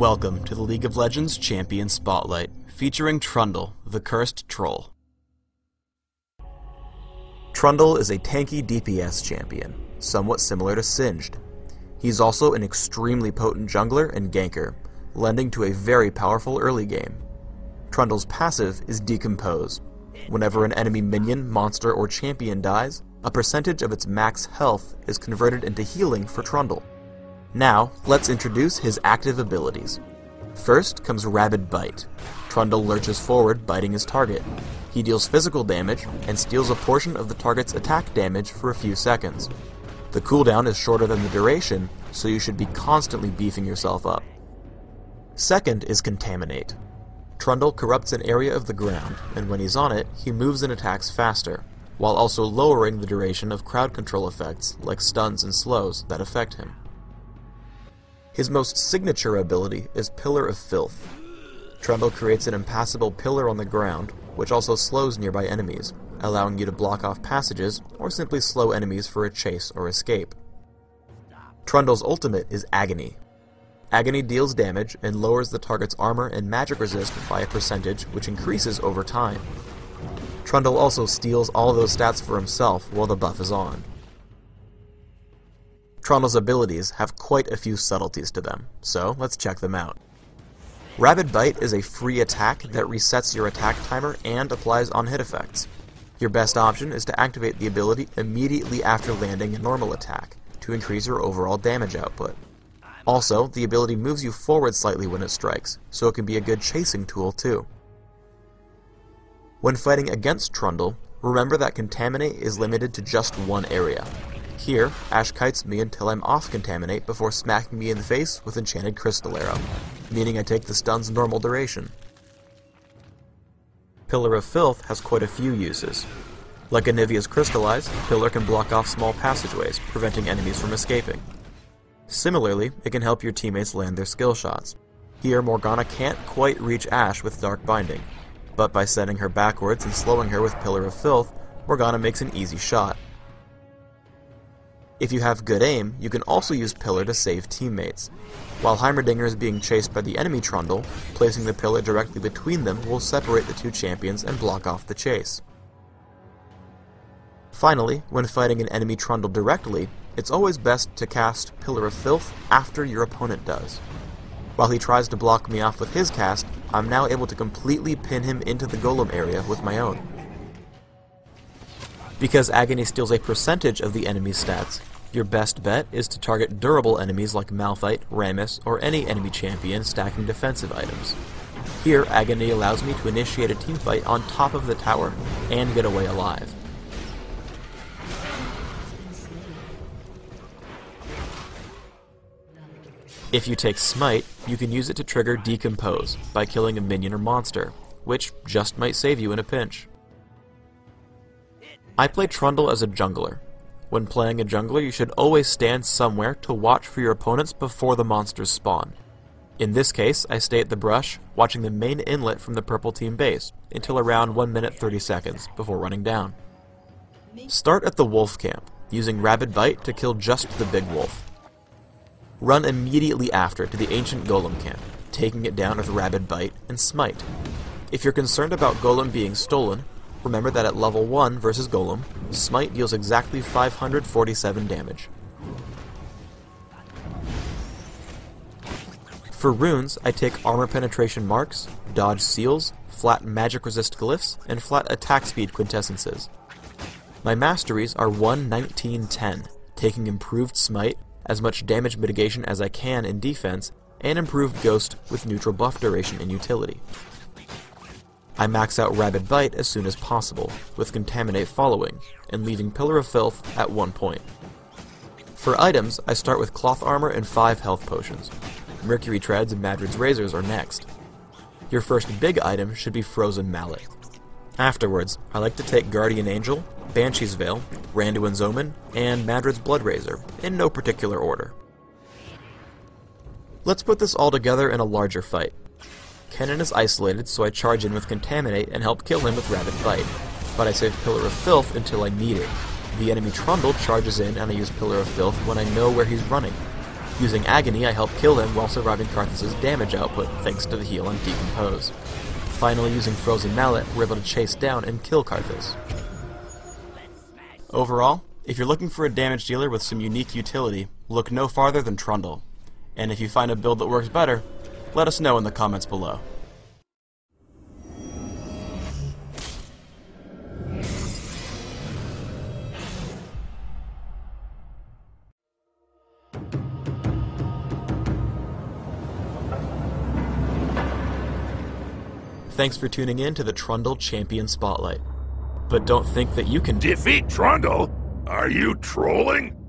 Welcome to the League of Legends Champion Spotlight, featuring Trundle, the Cursed Troll. Trundle is a tanky DPS champion, somewhat similar to Singed. He's also an extremely potent jungler and ganker, lending to a very powerful early game. Trundle's passive is Decompose. Whenever an enemy minion, monster, or champion dies, a percentage of its max health is converted into healing for Trundle. Now, let's introduce his active abilities. First comes Rabid Bite. Trundle lurches forward, biting his target. He deals physical damage, and steals a portion of the target's attack damage for a few seconds. The cooldown is shorter than the duration, so you should be constantly beefing yourself up. Second is Contaminate. Trundle corrupts an area of the ground, and when he's on it, he moves and attacks faster, while also lowering the duration of crowd control effects like stuns and slows that affect him. His most signature ability is Pillar of Filth. Trundle creates an impassable pillar on the ground, which also slows nearby enemies, allowing you to block off passages or simply slow enemies for a chase or escape. Trundle's ultimate is Agony. Agony deals damage and lowers the target's armor and magic resist by a percentage which increases over time. Trundle also steals all those stats for himself while the buff is on. Trundle's abilities have quite a few subtleties to them, so let's check them out. Rabid Bite is a free attack that resets your attack timer and applies on-hit effects. Your best option is to activate the ability immediately after landing a normal attack, to increase your overall damage output. Also, the ability moves you forward slightly when it strikes, so it can be a good chasing tool too. When fighting against Trundle, remember that Contaminate is limited to just one area. Here, Ash kites me until I'm off Contaminate before smacking me in the face with Enchanted Crystal Arrow, meaning I take the stun's normal duration. Pillar of Filth has quite a few uses. Like Anivia's Crystallize, Pillar can block off small passageways, preventing enemies from escaping. Similarly, it can help your teammates land their skill shots. Here, Morgana can't quite reach Ash with Dark Binding, but by setting her backwards and slowing her with Pillar of Filth, Morgana makes an easy shot. If you have good aim, you can also use Pillar to save teammates. While Heimerdinger is being chased by the enemy Trundle, placing the Pillar directly between them will separate the two champions and block off the chase. Finally, when fighting an enemy Trundle directly, it's always best to cast Pillar of Filth after your opponent does. While he tries to block me off with his cast, I'm now able to completely pin him into the golem area with my own. Because Agony steals a percentage of the enemy's stats, your best bet is to target durable enemies like Malphite, Rammus, or any enemy champion stacking defensive items. Here, Agony allows me to initiate a teamfight on top of the tower, and get away alive. If you take Smite, you can use it to trigger Decompose by killing a minion or monster, which just might save you in a pinch. I play Trundle as a jungler. When playing a jungler, you should always stand somewhere to watch for your opponents before the monsters spawn. In this case, I stay at the brush, watching the main inlet from the purple team base, until around 1 minute 30 seconds, before running down. Start at the wolf camp, using Rabid Bite to kill just the big wolf. Run immediately after to the ancient golem camp, taking it down with Rabid Bite and Smite. If you're concerned about golem being stolen, remember that at level 1 versus Golem, Smite deals exactly 547 damage. For runes, I take Armor Penetration Marks, Dodge Seals, Flat Magic Resist Glyphs, and Flat Attack Speed Quintessences. My masteries are 1, 19, 10, taking Improved Smite, as much damage mitigation as I can in defense, and Improved Ghost with neutral buff duration and utility. I max out Rabid Bite as soon as possible, with Contaminate following, and leaving Pillar of Filth at 1 point. For items, I start with Cloth Armor and 5 health potions. Mercury Treads and Madrid's Razors are next. Your first big item should be Frozen Mallet. Afterwards, I like to take Guardian Angel, Banshee's Veil, Randuin's Omen, and Madrid's Blood Razor, in no particular order. Let's put this all together in a larger fight. Kennen is isolated, so I charge in with Contaminate and help kill him with Rabid Bite, but I save Pillar of Filth until I need it. The enemy Trundle charges in and I use Pillar of Filth when I know where he's running. Using Agony, I help kill him while surviving Karthus' damage output thanks to the heal on Decompose. Finally, using Frozen Mallet, we're able to chase down and kill Karthus. Overall, if you're looking for a damage dealer with some unique utility, look no farther than Trundle. And if you find a build that works better, let us know in the comments below. Thanks for tuning in to the Trundle Champion Spotlight. But don't think that you can defeat Trundle? Are you trolling?